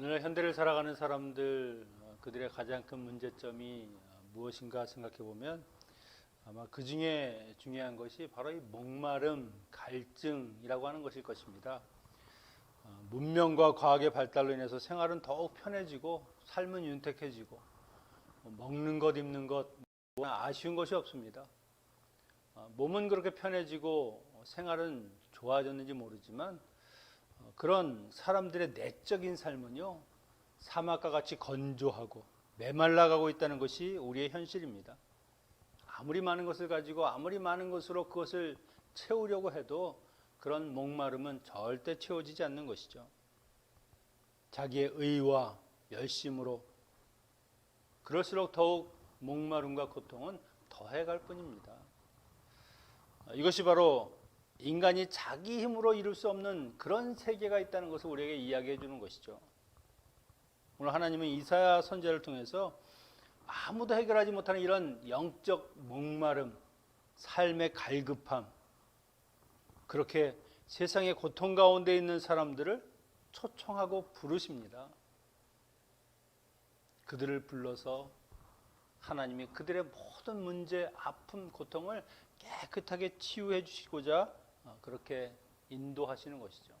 오늘 현대를 살아가는 사람들 그들의 가장 큰 문제점이 무엇인가 생각해 보면 아마 그 중에 중요한 것이 바로 이 목마름, 갈증이라고 하는 것일 것입니다. 문명과 과학의 발달로 인해서 생활은 더욱 편해지고 삶은 윤택해지고 먹는 것, 입는 것 아쉬운 것이 없습니다. 몸은 그렇게 편해지고 생활은 좋아졌는지 모르지만 그런 사람들의 내적인 삶은요, 사막과 같이 건조하고 메말라가고 있다는 것이 우리의 현실입니다. 아무리 많은 것을 가지고 아무리 많은 것으로 그것을 채우려고 해도 그런 목마름은 절대 채워지지 않는 것이죠. 자기의 의와 열심으로 그럴수록 더욱 목마름과 고통은 더해갈 뿐입니다. 이것이 바로 인간이 자기 힘으로 이룰 수 없는 그런 세계가 있다는 것을 우리에게 이야기해 주는 것이죠. 오늘 하나님은 이사야 선지자를 통해서 아무도 해결하지 못하는 이런 영적 목마름, 삶의 갈급함, 그렇게 세상의 고통 가운데 있는 사람들을 초청하고 부르십니다. 그들을 불러서 하나님이 그들의 모든 문제, 아픔, 고통을 깨끗하게 치유해 주시고자 그렇게 인도하시는 것이죠.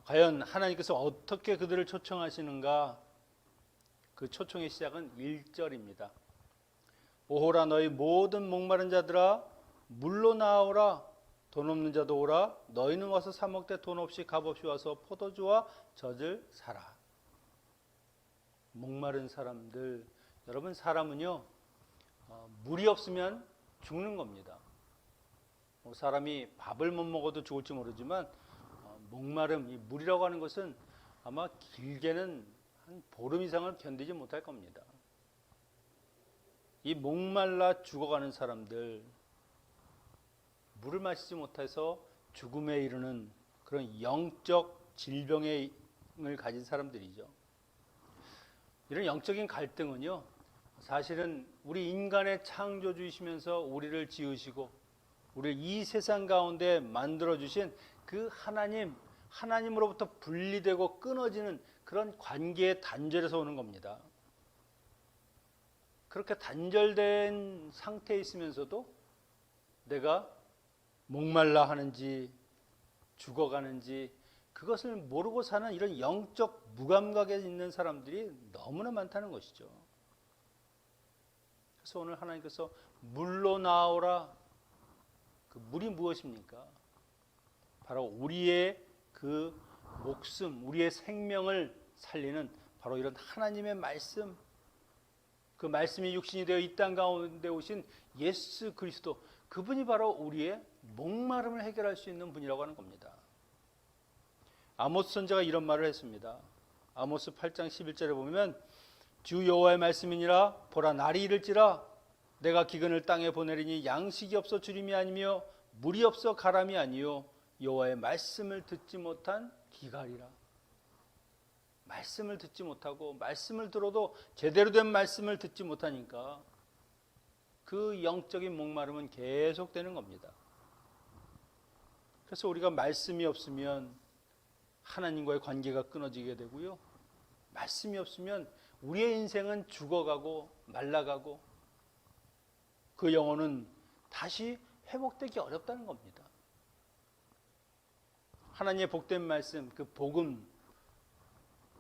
과연 하나님께서 어떻게 그들을 초청하시는가? 그 초청의 시작은 1절입니다. 오호라 너희 모든 목마른 자들아 물로 나오라. 돈 없는 자도 오라. 너희는 와서 사 먹되 돈 없이 값 없이 와서 포도주와 젖을 사라. 목마른 사람들, 여러분 사람은요 물이 없으면 죽는 겁니다. 사람이 밥을 못 먹어도 죽을지 모르지만 목마름, 이 물이라고 하는 것은 아마 길게는 한 보름 이상을 견디지 못할 겁니다. 이 목말라 죽어가는 사람들, 물을 마시지 못해서 죽음에 이르는 그런 영적 질병을 가진 사람들이죠. 이런 영적인 갈등은요, 사실은 우리 인간의 창조주이시면서 우리를 지으시고 우리를 이 세상 가운데 만들어주신 그 하나님으로부터 분리되고 끊어지는 그런 관계의 단절에서 오는 겁니다. 그렇게 단절된 상태에 있으면서도 내가 목말라 하는지 죽어가는지 그것을 모르고 사는 이런 영적 무감각에 있는 사람들이 너무나 많다는 것이죠. 그래서 오늘 하나님께서 물로 나오라. 그 물이 무엇입니까? 바로 우리의 그 목숨, 우리의 생명을 살리는 바로 이런 하나님의 말씀, 그 말씀이 육신이 되어 이 땅 가운데 오신 예수 그리스도, 그분이 바로 우리의 목마름을 해결할 수 있는 분이라고 하는 겁니다. 아모스 선지자가 이런 말을 했습니다. 아모스 8장 11절에 보면 주 여호와의 말씀이니라 보라 날이 이를지라 내가 기근을 땅에 보내리니 양식이 없어 주림이 아니며 물이 없어 가람이 아니요 여호와의 말씀을 듣지 못한 기갈이라. 말씀을 듣지 못하고 말씀을 들어도 제대로 된 말씀을 듣지 못하니까 그 영적인 목마름은 계속되는 겁니다. 그래서 우리가 말씀이 없으면 하나님과의 관계가 끊어지게 되고요. 말씀이 없으면 우리의 인생은 죽어가고 말라가고 그 영혼은 다시 회복되기 어렵다는 겁니다. 하나님의 복된 말씀, 그 복음,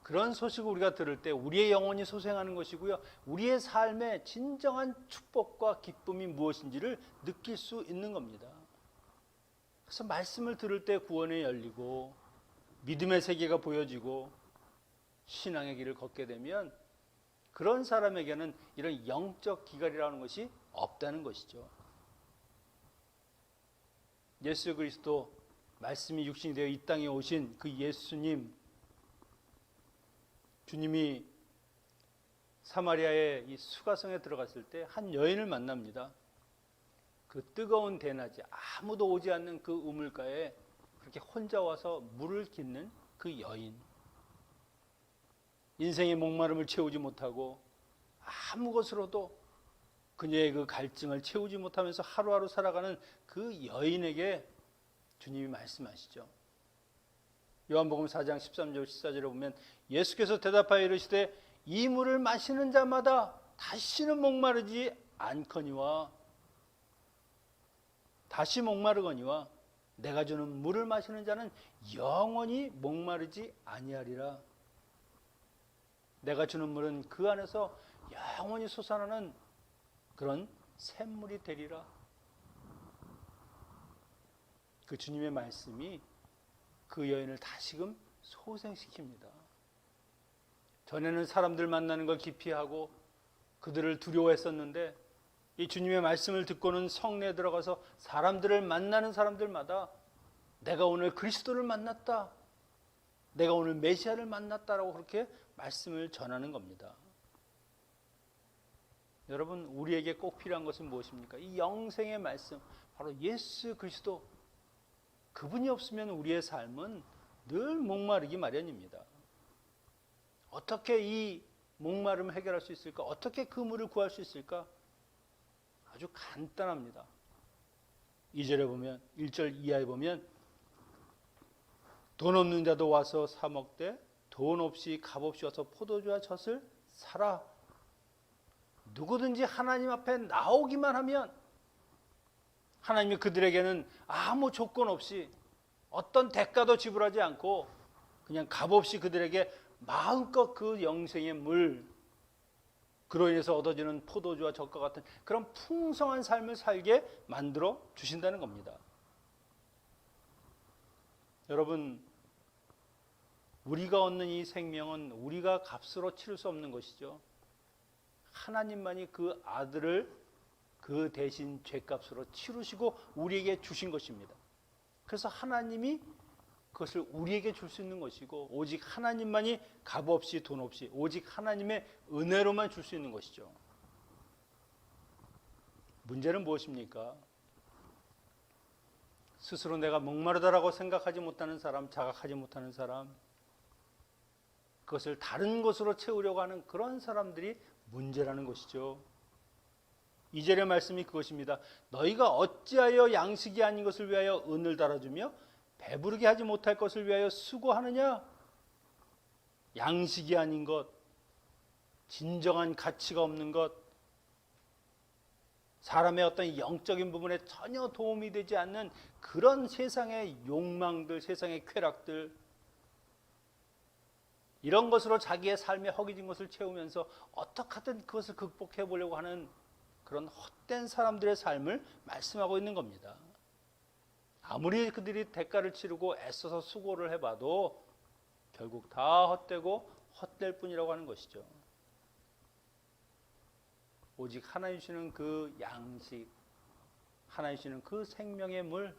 그런 소식을 우리가 들을 때 우리의 영혼이 소생하는 것이고요. 우리의 삶의 진정한 축복과 기쁨이 무엇인지를 느낄 수 있는 겁니다. 그래서 말씀을 들을 때 구원이 열리고 믿음의 세계가 보여지고 신앙의 길을 걷게 되면 그런 사람에게는 이런 영적 기갈이라는 것이 없다는 것이죠. 예수 그리스도 말씀이 육신이 되어 이 땅에 오신 그 예수님, 주님이 사마리아의 이 수가성에 들어갔을 때 한 여인을 만납니다. 그 뜨거운 대낮에 아무도 오지 않는 그 우물가에 그렇게 혼자 와서 물을 깃는 그 여인, 인생의 목마름을 채우지 못하고 아무 것으로도 그녀의 그 갈증을 채우지 못하면서 하루하루 살아가는 그 여인에게 주님이 말씀하시죠. 요한복음 4장 13절 14절에 보면 예수께서 대답하여 이르시되 이 물을 마시는 자마다 다시는 목마르지 않거니와 다시 목마르거니와 내가 주는 물을 마시는 자는 영원히 목마르지 아니하리라. 내가 주는 물은 그 안에서 영원히 솟아나는 그런 샘물이 되리라. 그 주님의 말씀이 그 여인을 다시금 소생시킵니다. 전에는 사람들 만나는 걸 기피하고 그들을 두려워했었는데 이 주님의 말씀을 듣고는 성내에 들어가서 사람들을 만나는 사람들마다 내가 오늘 그리스도를 만났다, 내가 오늘 메시아를 만났다라고 그렇게 말씀을 전하는 겁니다. 여러분, 우리에게 꼭 필요한 것은 무엇입니까? 이 영생의 말씀, 바로 예수 그리스도. 그분이 없으면 우리의 삶은 늘 목마르기 마련입니다. 어떻게 이 목마름을 해결할 수 있을까? 어떻게 그 물을 구할 수 있을까? 아주 간단합니다. 2절에 보면, 1절 이하에 보면 돈 없는 자도 와서 사 먹되 돈 없이 값없이 와서 포도주와 젖을 사라. 누구든지 하나님 앞에 나오기만 하면 하나님이 그들에게는 아무 조건 없이 어떤 대가도 지불하지 않고 그냥 값없이 그들에게 마음껏 그 영생의 물, 그로 인해서 얻어지는 포도주와 젖과 같은 그런 풍성한 삶을 살게 만들어 주신다는 겁니다. 여러분, 우리가 얻는 이 생명은 우리가 값으로 치를 수 없는 것이죠. 하나님만이 그 아들을 그 대신 죄값으로 치르시고 우리에게 주신 것입니다. 그래서 하나님이 그것을 우리에게 줄 수 있는 것이고 오직 하나님만이 값없이 돈 없이 오직 하나님의 은혜로만 줄 수 있는 것이죠. 문제는 무엇입니까? 스스로 내가 목마르다라고 생각하지 못하는 사람, 자각하지 못하는 사람, 그것을 다른 것으로 채우려고 하는 그런 사람들이 문제라는 것이죠. 2절의 말씀이 그것입니다. 너희가 어찌하여 양식이 아닌 것을 위하여 은을 달아주며 배부르게 하지 못할 것을 위하여 수고하느냐? 양식이 아닌 것, 진정한 가치가 없는 것, 사람의 어떤 영적인 부분에 전혀 도움이 되지 않는 그런 세상의 욕망들, 세상의 쾌락들, 이런 것으로 자기의 삶에 허기진 것을 채우면서 어떻게 하든 그것을 극복해 보려고 하는 그런 헛된 사람들의 삶을 말씀하고 있는 겁니다. 아무리 그들이 대가를 치르고 애써서 수고를 해봐도 결국 다 헛되고 헛될 뿐이라고 하는 것이죠. 오직 하나님 주시는 그 양식, 하나님 주시는 그 생명의 물,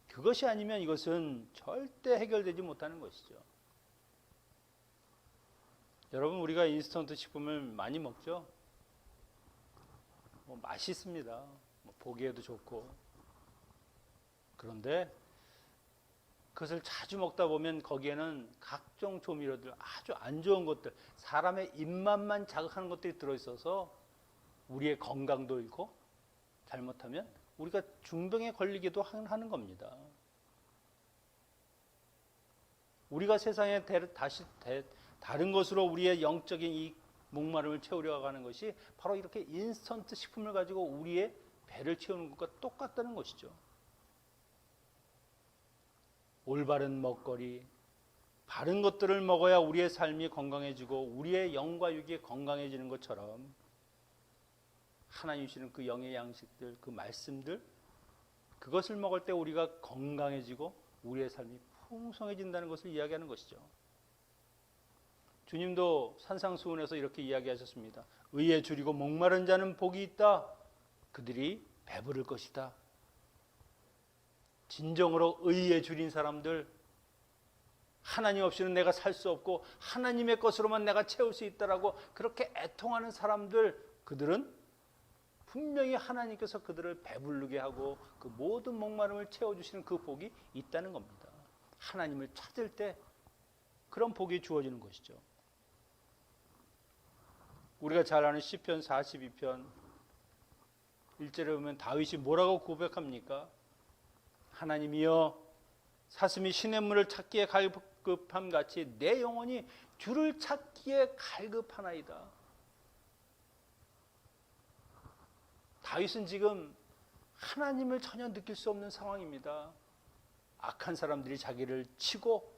그것이 아니면 이것은 절대 해결되지 못하는 것이죠. 여러분, 우리가 인스턴트 식품을 많이 먹죠? 맛있습니다. 보기에도 좋고. 그런데 그것을 자주 먹다 보면 거기에는 각종 조미료들, 아주 안 좋은 것들, 사람의 입맛만 자극하는 것들이 들어있어서 우리의 건강도 잃고 잘못하면 우리가 중병에 걸리기도 하는 겁니다. 우리가 세상에 다른 것으로 우리의 영적인 이 목마름을 채우려 하는 것이 바로 이렇게 인스턴트 식품을 가지고 우리의 배를 채우는 것과 똑같다는 것이죠. 올바른 먹거리, 바른 것들을 먹어야 우리의 삶이 건강해지고 우리의 영과 육이 건강해지는 것처럼 하나님 주시는 그 영의 양식들, 그 말씀들, 그것을 먹을 때 우리가 건강해지고 우리의 삶이 풍성해진다는 것을 이야기하는 것이죠. 주님도 산상수훈에서 이렇게 이야기하셨습니다. 의에 줄이고 목마른 자는 복이 있다. 그들이 배부를 것이다. 진정으로 의에 줄인 사람들, 하나님 없이는 내가 살 수 없고 하나님의 것으로만 내가 채울 수 있다라고 그렇게 애통하는 사람들, 그들은 분명히 하나님께서 그들을 배부르게 하고 그 모든 목마름을 채워주시는 그 복이 있다는 겁니다. 하나님을 찾을 때 그런 복이 주어지는 것이죠. 우리가 잘 아는 시편 42편 1절에 보면 다윗이 뭐라고 고백합니까? 하나님이여, 사슴이 시냇물을 찾기에 갈급함 같이 내 영혼이 주를 찾기에 갈급하나이다. 다윗은 지금 하나님을 전혀 느낄 수 없는 상황입니다. 악한 사람들이 자기를 치고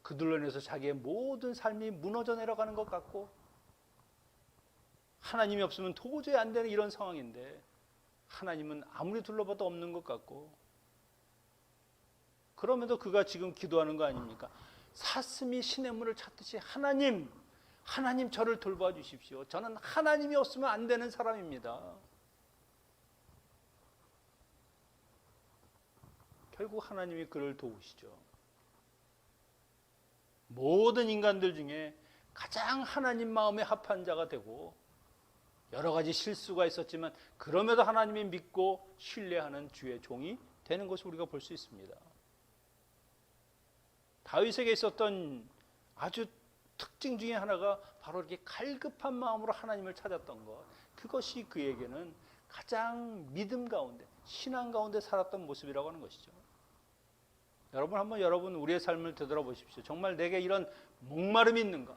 그들로 인해서 자기의 모든 삶이 무너져 내려가는 것 같고 하나님이 없으면 도저히 안 되는 이런 상황인데 하나님은 아무리 둘러봐도 없는 것 같고 그럼에도 그가 지금 기도하는 거 아닙니까? 사슴이 시냇물을 찾듯이 하나님 저를 돌봐 주십시오. 저는 하나님이 없으면 안 되는 사람입니다. 결국 하나님이 그를 도우시죠. 모든 인간들 중에 가장 하나님 마음에 합한 자가 되고 여러 가지 실수가 있었지만 그럼에도 하나님이 믿고 신뢰하는 주의 종이 되는 것을 우리가 볼 수 있습니다. 다윗에게 있었던 아주 특징 중에 하나가 바로 이렇게 갈급한 마음으로 하나님을 찾았던 것. 그것이 그에게는 가장 믿음 가운데 신앙 가운데 살았던 모습이라고 하는 것이죠. 여러분 우리의 삶을 되돌아보십시오. 정말 내게 이런 목마름이 있는가?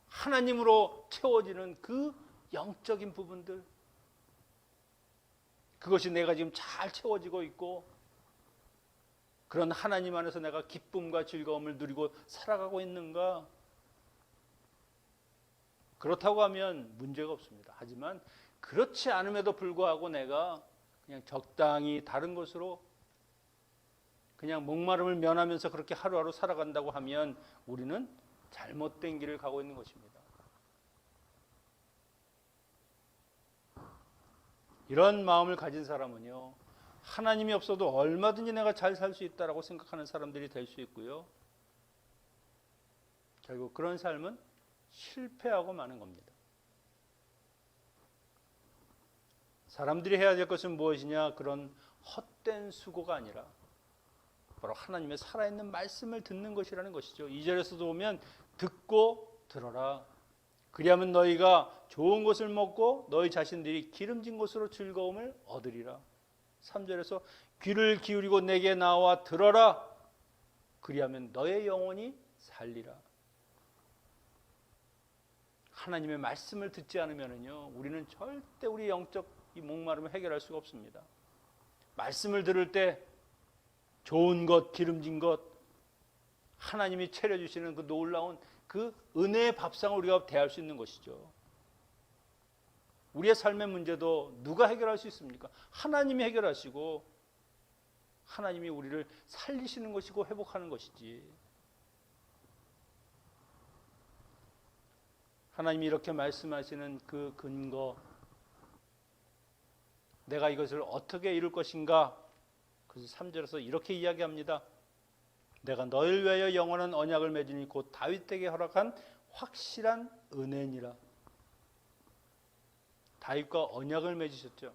하나님으로 채워지는 그 영적인 부분들, 그것이 내가 지금 잘 채워지고 있고 그런 하나님 안에서 내가 기쁨과 즐거움을 누리고 살아가고 있는가? 그렇다고 하면 문제가 없습니다. 하지만 그렇지 않음에도 불구하고 내가 그냥 적당히 다른 것으로 그냥 목마름을 면하면서 그렇게 하루하루 살아간다고 하면 우리는 잘못된 길을 가고 있는 것입니다. 이런 마음을 가진 사람은요, 하나님이 없어도 얼마든지 내가 잘 살 수 있다라고 생각하는 사람들이 될 수 있고요. 결국 그런 삶은 실패하고 마는 겁니다. 사람들이 해야 될 것은 무엇이냐? 그런 헛된 수고가 아니라 바로 하나님의 살아있는 말씀을 듣는 것이라는 것이죠. 2절에서도 보면 듣고 들어라. 그리하면 너희가 좋은 것을 먹고 너희 자신들이 기름진 것으로 즐거움을 얻으리라. 3절에서 귀를 기울이고 내게 나와 들어라. 그리하면 너의 영혼이 살리라. 하나님의 말씀을 듣지 않으면요, 우리는 절대 우리 영적 이 목마름을 해결할 수가 없습니다. 말씀을 들을 때 좋은 것, 기름진 것, 하나님이 차려주시는 그 놀라운 그 은혜의 밥상을 우리가 대할 수 있는 것이죠. 우리의 삶의 문제도 누가 해결할 수 있습니까? 하나님이 해결하시고 하나님이 우리를 살리시는 것이고 회복하는 것이지. 하나님이 이렇게 말씀하시는 그 근거, 내가 이것을 어떻게 이룰 것인가? 그래서 3절에서 이렇게 이야기합니다. 내가 너를 위하여 영원한 언약을 맺으니 곧 다윗에게 허락한 확실한 은혜니라. 다윗과 언약을 맺으셨죠.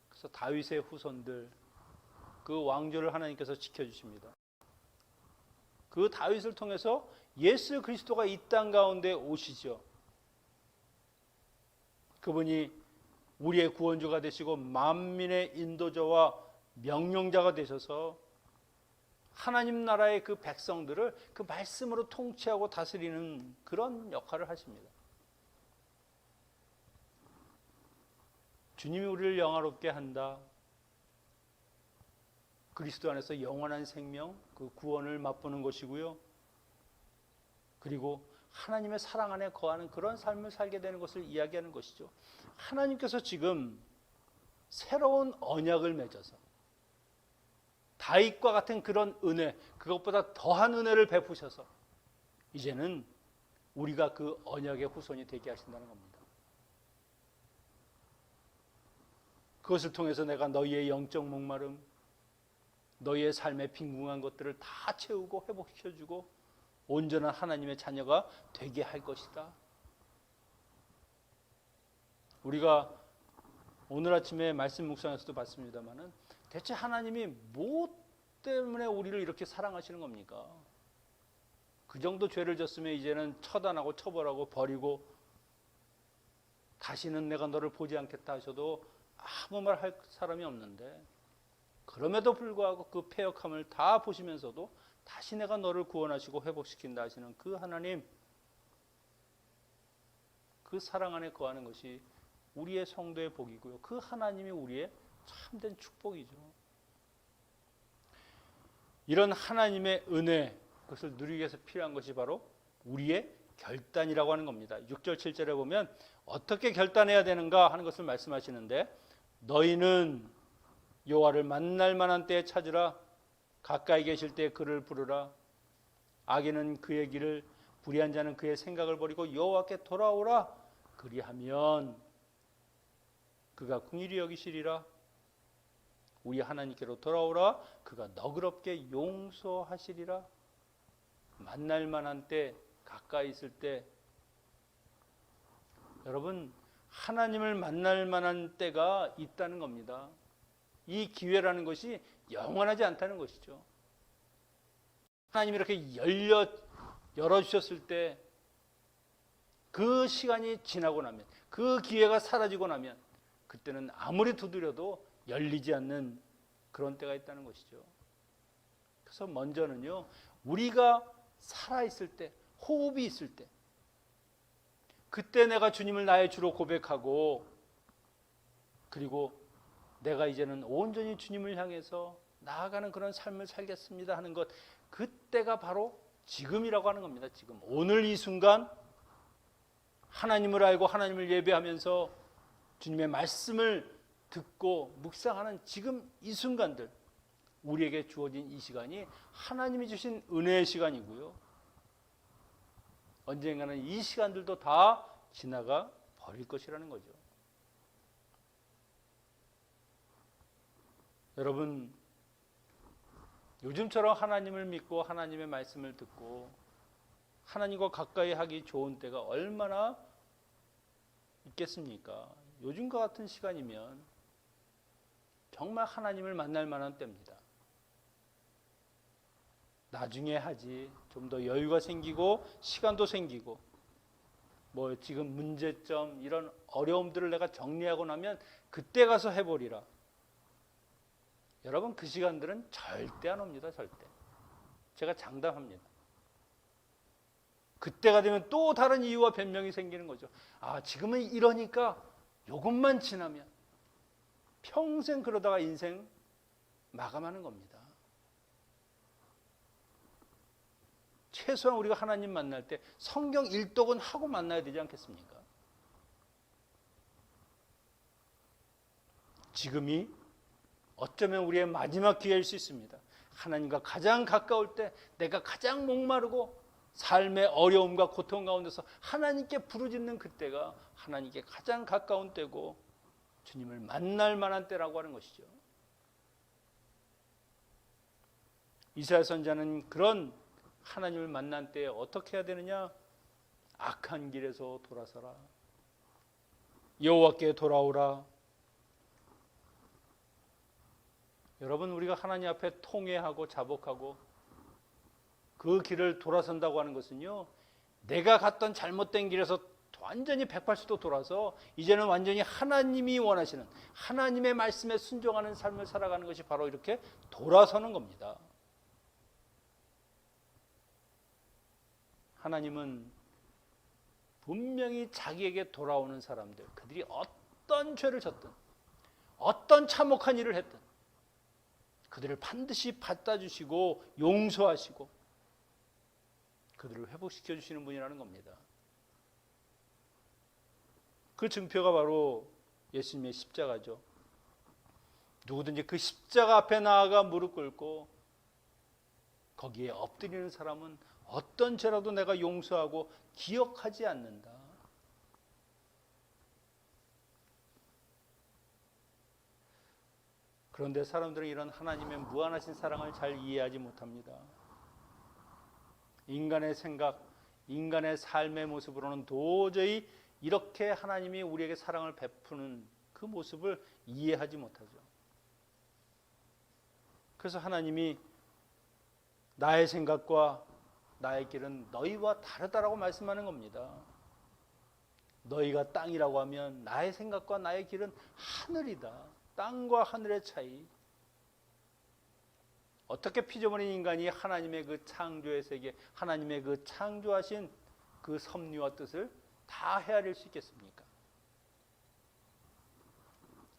그래서 다윗의 후손들, 그 왕조를 하나님께서 지켜주십니다. 그 다윗을 통해서 예수 그리스도가 이 땅 가운데 오시죠. 그분이 우리의 구원주가 되시고 만민의 인도자와 명령자가 되셔서 하나님 나라의 그 백성들을 그 말씀으로 통치하고 다스리는 그런 역할을 하십니다. 주님이 우리를 영화롭게 한다. 그리스도 안에서 영원한 생명, 그 구원을 맛보는 것이고요. 그리고 하나님의 사랑 안에 거하는 그런 삶을 살게 되는 것을 이야기하는 것이죠. 하나님께서 지금 새로운 언약을 맺어서 다윗과 같은 그런 은혜, 그것보다 더한 은혜를 베푸셔서 이제는 우리가 그 언약의 후손이 되게 하신다는 겁니다. 그것을 통해서 내가 너희의 영적 목마름, 너희의 삶의 빈궁한 것들을 다 채우고 회복시켜주고 온전한 하나님의 자녀가 되게 할 것이다. 우리가 오늘 아침에 말씀 묵상에서도 봤습니다마는 대체 하나님이 뭐 때문에 우리를 이렇게 사랑하시는 겁니까? 그 정도 죄를 졌으면 이제는 처단하고 처벌하고 버리고 다시는 내가 너를 보지 않겠다 하셔도 아무 말 할 사람이 없는데 그럼에도 불구하고 그 패역함을 다 보시면서도 다시 내가 너를 구원하시고 회복시킨다 하시는 그 하나님, 그 사랑 안에 거하는 것이 우리의 성도의 복이고요. 그 하나님이 우리의 참된 축복이죠. 이런 하나님의 은혜, 그것을 누리기 위해서 필요한 것이 바로 우리의 결단이라고 하는 겁니다. 6절 7절에 보면 어떻게 결단해야 되는가 하는 것을 말씀하시는데, 너희는 여호와를 만날 만한 때에 찾으라. 가까이 계실 때 그를 부르라. 악인은 그의 길을, 불의한 자는 그의 생각을 버리고 여호와께 돌아오라. 그리하면 그가 긍휼히 여기시리라. 우리 하나님께로 돌아오라. 그가 너그럽게 용서하시리라. 만날 만한 때, 가까이 있을 때, 여러분 하나님을 만날 만한 때가 있다는 겁니다. 이 기회라는 것이 영원하지 않다는 것이죠. 하나님이 이렇게 열어주셨을 때, 그 시간이 지나고 나면, 그 기회가 사라지고 나면 그때는 아무리 두드려도 열리지 않는 그런 때가 있다는 것이죠. 그래서 먼저는요, 우리가 살아있을 때, 호흡이 있을 때, 그때 내가 주님을 나의 주로 고백하고, 그리고 내가 이제는 온전히 주님을 향해서 나아가는 그런 삶을 살겠습니다 하는 것, 그때가 바로 지금이라고 하는 겁니다. 지금 오늘 이 순간 하나님을 알고 하나님을 예배하면서 주님의 말씀을 듣고 묵상하는 지금 이 순간들, 우리에게 주어진 이 시간이 하나님이 주신 은혜의 시간이고요. 언젠가는 이 시간들도 다 지나가 버릴 것이라는 거죠. 여러분, 요즘처럼 하나님을 믿고 하나님의 말씀을 듣고 하나님과 가까이 하기 좋은 때가 얼마나 있겠습니까? 요즘과 같은 시간이면 정말 하나님을 만날 만한 때입니다. 나중에 하지, 좀 더 여유가 생기고 시간도 생기고, 뭐 지금 문제점, 이런 어려움들을 내가 정리하고 나면 그때 가서 해보리라. 여러분, 그 시간들은 절대 안 옵니다. 절대. 제가 장담합니다. 그때가 되면 또 다른 이유와 변명이 생기는 거죠. 아, 지금은 이러니까 요것만 지나면, 평생 그러다가 인생 마감하는 겁니다. 최소한 우리가 하나님 만날 때 성경 일독은 하고 만나야 되지 않겠습니까? 지금이 어쩌면 우리의 마지막 기회일 수 있습니다. 하나님과 가장 가까울 때, 내가 가장 목마르고 삶의 어려움과 고통 가운데서 하나님께 부르짖는 그때가 하나님께 가장 가까운 때고 주님을 만날 만한 때라고 하는 것이죠. 이사야 선지자는 그런 하나님을 만난 때에 어떻게 해야 되느냐? 악한 길에서 돌아서라. 여호와께 돌아오라. 여러분, 우리가 하나님 앞에 통회하고 자복하고 그 길을 돌아선다고 하는 것은요, 내가 갔던 잘못된 길에서 완전히 180도 돌아서 이제는 완전히 하나님이 원하시는 하나님의 말씀에 순종하는 삶을 살아가는 것이 바로 이렇게 돌아서는 겁니다. 하나님은 분명히 자기에게 돌아오는 사람들, 그들이 어떤 죄를 졌든 어떤 참혹한 일을 했든 그들을 반드시 받아주시고 용서하시고 그들을 회복시켜 주시는 분이라는 겁니다. 그 증표가 바로 예수님의 십자가죠. 누구든지 그 십자가 앞에 나아가 무릎 꿇고 거기에 엎드리는 사람은 어떤 죄라도 내가 용서하고 기억하지 않는다. 그런데 사람들은 이런 하나님의 무한하신 사랑을 잘 이해하지 못합니다. 인간의 생각, 인간의 삶의 모습으로는 도저히 이렇게 하나님이 우리에게 사랑을 베푸는 그 모습을 이해하지 못하죠. 그래서 하나님이 나의 생각과 나의 길은 너희와 다르다라고 말씀하는 겁니다. 너희가 땅이라고 하면 나의 생각과 나의 길은 하늘이다. 땅과 하늘의 차이. 어떻게 피조물인 인간이 하나님의 그 창조의 세계, 하나님의 그 창조하신 그 섭리와 뜻을 다 헤아릴 수 있겠습니까?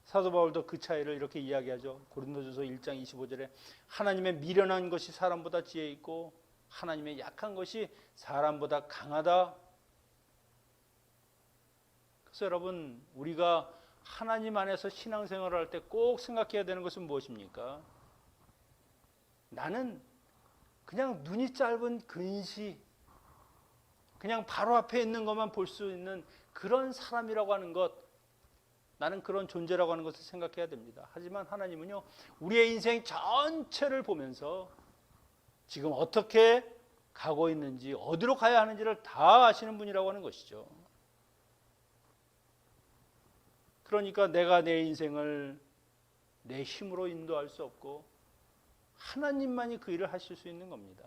사도 바울도 그 차이를 이렇게 이야기하죠. 고린도전서 1장 25절에 하나님의 미련한 것이 사람보다 지혜 있고 하나님의 약한 것이 사람보다 강하다. 그래서 여러분, 우리가 하나님 안에서 신앙생활을 할 때 꼭 생각해야 되는 것은 무엇입니까? 나는 그냥 눈이 짧은 근시, 그냥 바로 앞에 있는 것만 볼 수 있는 그런 사람이라고 하는 것, 나는 그런 존재라고 하는 것을 생각해야 됩니다. 하지만 하나님은요, 우리의 인생 전체를 보면서 지금 어떻게 가고 있는지, 어디로 가야 하는지를 다 아시는 분이라고 하는 것이죠. 그러니까 내가 내 인생을 내 힘으로 인도할 수 없고 하나님만이 그 일을 하실 수 있는 겁니다.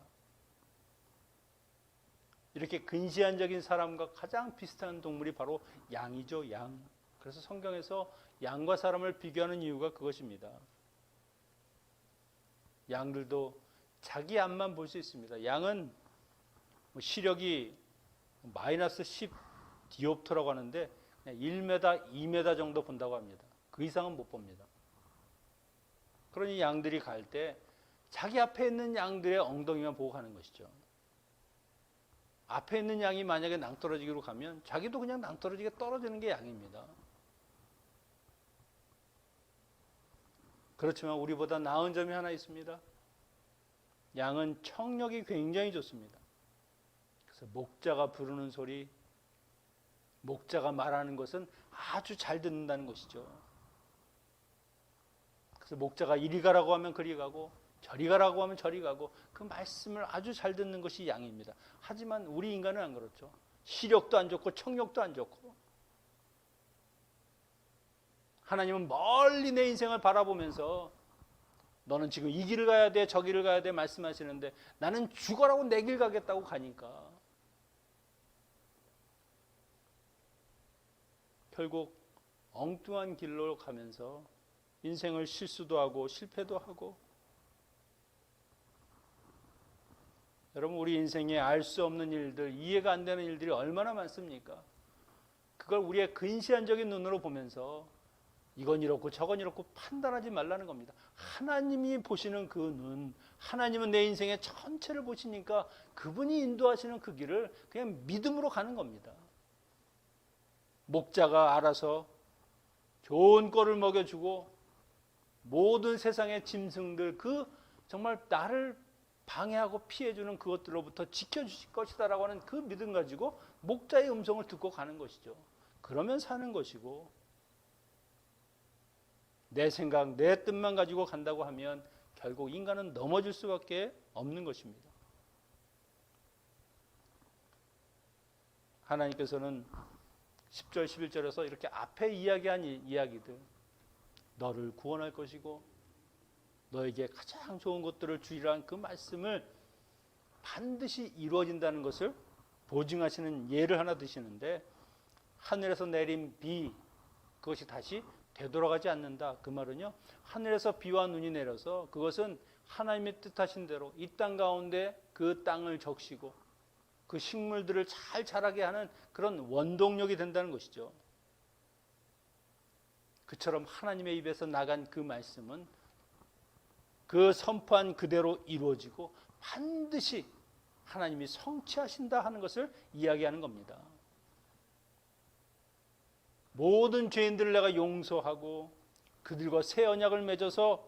이렇게 근시안적인 사람과 가장 비슷한 동물이 바로 양이죠. 양. 그래서 성경에서 양과 사람을 비교하는 이유가 그것입니다. 양들도 자기 앞만 볼 수 있습니다. 양은 시력이 마이너스 10 디옵터라고 하는데 1m, 2m 정도 본다고 합니다. 그 이상은 못 봅니다. 그러니 양들이 갈 때 자기 앞에 있는 양들의 엉덩이만 보고 가는 것이죠. 앞에 있는 양이 만약에 낭떠러지기로 가면 자기도 그냥 낭떠러지게 떨어지는 게 양입니다. 그렇지만 우리보다 나은 점이 하나 있습니다. 양은 청력이 굉장히 좋습니다. 그래서 목자가 부르는 소리, 목자가 말하는 것은 아주 잘 듣는다는 것이죠. 그래서 목자가 이리 가라고 하면 그리 가고 저리 가라고 하면 저리 가고 그 말씀을 아주 잘 듣는 것이 양입니다. 하지만 우리 인간은 안 그렇죠. 시력도 안 좋고 청력도 안 좋고 하나님은 멀리 내 인생을 바라보면서 너는 지금 이 길을 가야 돼, 저 길을 가야 돼 말씀하시는데 나는 죽어라고 내 길 가겠다고 가니까 결국 엉뚱한 길로 가면서 인생을 실수도 하고 실패도 하고 여러분 우리 인생에 알 수 없는 일들, 이해가 안 되는 일들이 얼마나 많습니까? 그걸 우리의 근시안적인 눈으로 보면서 이건 이렇고 저건 이렇고 판단하지 말라는 겁니다. 하나님이 보시는 그 눈, 하나님은 내 인생의 전체를 보시니까 그분이 인도하시는 그 길을 그냥 믿음으로 가는 겁니다. 목자가 알아서 좋은 꼴을 먹여주고 모든 세상의 짐승들 그 정말 나를 방해하고 피해주는 그것들로부터 지켜주실 것이다라고 하는 그 믿음 가지고 목자의 음성을 듣고 가는 것이죠. 그러면 사는 것이고 내 생각, 내 뜻만 가지고 간다고 하면 결국 인간은 넘어질 수밖에 없는 것입니다. 하나님께서는 10절, 11절에서 이렇게 앞에 이야기한 이야기들 너를 구원할 것이고 너에게 가장 좋은 것들을 주리라는 그 말씀을 반드시 이루어진다는 것을 보증하시는 예를 하나 드시는데 하늘에서 내린 비 그것이 다시 되돌아가지 않는다. 그 말은요. 하늘에서 비와 눈이 내려서 그것은 하나님의 뜻하신 대로 이 땅 가운데 그 땅을 적시고 그 식물들을 잘 자라게 하는 그런 원동력이 된다는 것이죠. 그처럼 하나님의 입에서 나간 그 말씀은 그 선포한 그대로 이루어지고 반드시 하나님이 성취하신다 하는 것을 이야기하는 겁니다. 모든 죄인들을 내가 용서하고 그들과 새 언약을 맺어서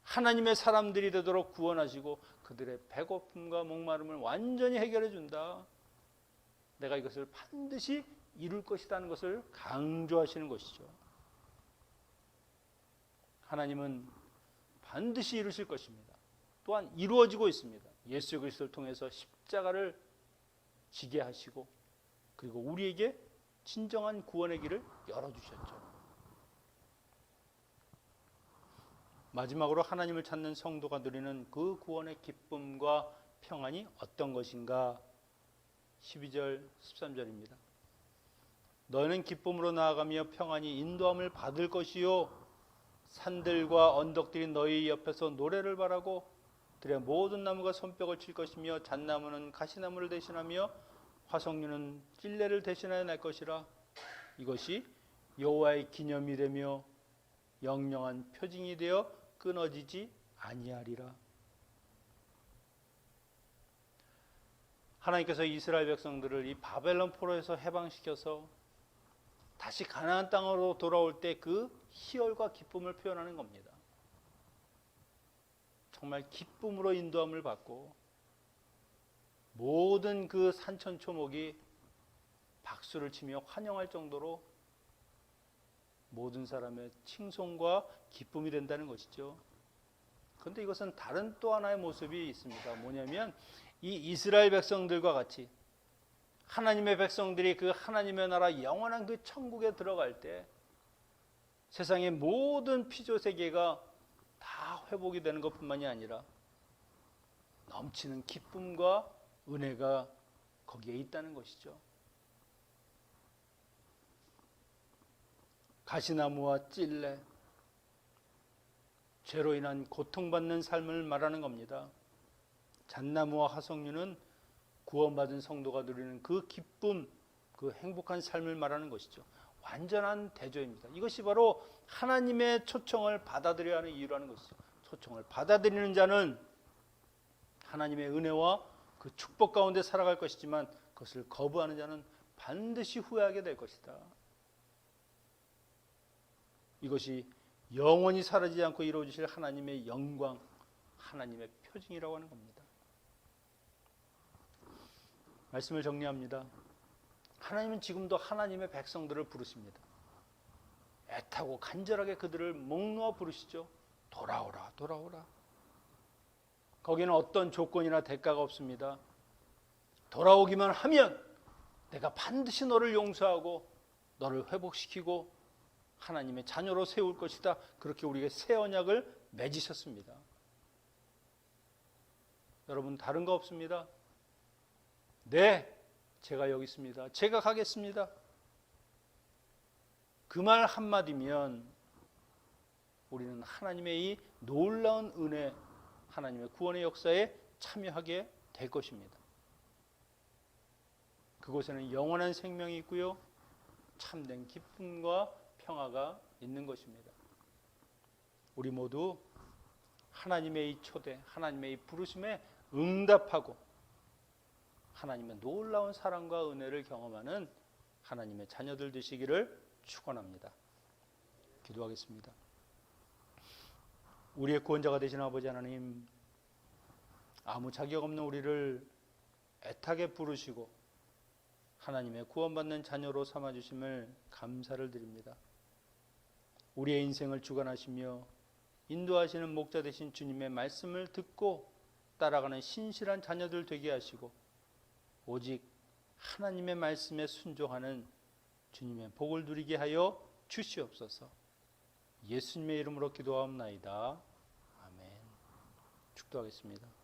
하나님의 사람들이 되도록 구원하시고 그들의 배고픔과 목마름을 완전히 해결해 준다. 내가 이것을 반드시 이룰 것이라는 것을 강조하시는 것이죠. 하나님은 반드시 이루실 것입니다. 또한 이루어지고 있습니다. 예수 그리스도를 통해서 십자가를 지게 하시고 그리고 우리에게 진정한 구원의 길을 열어주셨죠. 마지막으로 하나님을 찾는 성도가 누리는 그 구원의 기쁨과 평안이 어떤 것인가? 12절, 13절입니다. 너희는 기쁨으로 나아가며 평안히 인도함을 받을 것이요 산들과 언덕들이 너희 옆에서 노래를 바라고 들의 모든 나무가 손뼉을 칠 것이며 잣나무는 가시나무를 대신하며 화석류는 찔레를 대신하여 날 것이라. 이것이 여호와의 기념이 되며 영영한 표징이 되어 끊어지지 아니하리라. 하나님께서 이스라엘 백성들을 이 바벨론 포로에서 해방시켜서 다시 가나안 땅으로 돌아올 때 그 희열과 기쁨을 표현하는 겁니다. 정말 기쁨으로 인도함을 받고 모든 그 산천초목이 박수를 치며 환영할 정도로 모든 사람의 칭송과 기쁨이 된다는 것이죠. 그런데 이것은 다른 또 하나의 모습이 있습니다. 뭐냐면 이 이스라엘 백성들과 같이 하나님의 백성들이 그 하나님의 나라 영원한 그 천국에 들어갈 때 세상의 모든 피조세계가 다 회복이 되는 것뿐만이 아니라 넘치는 기쁨과 은혜가 거기에 있다는 것이죠. 가시나무와 찔레, 죄로 인한 고통받는 삶을 말하는 겁니다. 잣나무와 화석류는 구원받은 성도가 누리는 그 기쁨, 그 행복한 삶을 말하는 것이죠. 완전한 대조입니다. 이것이 바로 하나님의 초청을 받아들여야 하는 이유라는 것이죠. 초청을 받아들이는 자는 하나님의 은혜와 그 축복 가운데 살아갈 것이지만 그것을 거부하는 자는 반드시 후회하게 될 것이다. 이것이 영원히 사라지지 않고 이루어지실 하나님의 영광, 하나님의 표징이라고 하는 겁니다. 말씀을 정리합니다. 하나님은 지금도 하나님의 백성들을 부르십니다. 애타고 간절하게 그들을 목 놓아 부르시죠. 돌아오라, 돌아오라. 거기는 어떤 조건이나 대가가 없습니다. 돌아오기만 하면 내가 반드시 너를 용서하고 너를 회복시키고 하나님의 자녀로 세울 것이다. 그렇게 우리에게 새 언약을 맺으셨습니다. 여러분 다른 거 없습니다. 네, 제가 여기 있습니다. 제가 가겠습니다. 그 말 한마디면 우리는 하나님의 이 놀라운 은혜, 하나님의 구원의 역사에 참여하게 될 것입니다. 그곳에는 영원한 생명이 있고요. 참된 기쁨과 평화가 있는 것입니다. 우리 모두 하나님의 이 초대, 하나님의 이 부르심에 응답하고 하나님의 놀라운 사랑과 은혜를 경험하는 하나님의 자녀들 되시기를 축원합니다. 기도하겠습니다. 우리의 구원자가 되신 아버지 하나님, 아무 자격 없는 우리를 애타게 부르시고 하나님의 구원받는 자녀로 삼아주심을 감사를 드립니다. 우리의 인생을 주관하시며 인도하시는 목자 되신 주님의 말씀을 듣고 따라가는 신실한 자녀들 되게 하시고 오직 하나님의 말씀에 순종하는 주님의 복을 누리게 하여 주시옵소서. 예수님의 이름으로 기도하옵나이다. 아멘. 축도하겠습니다.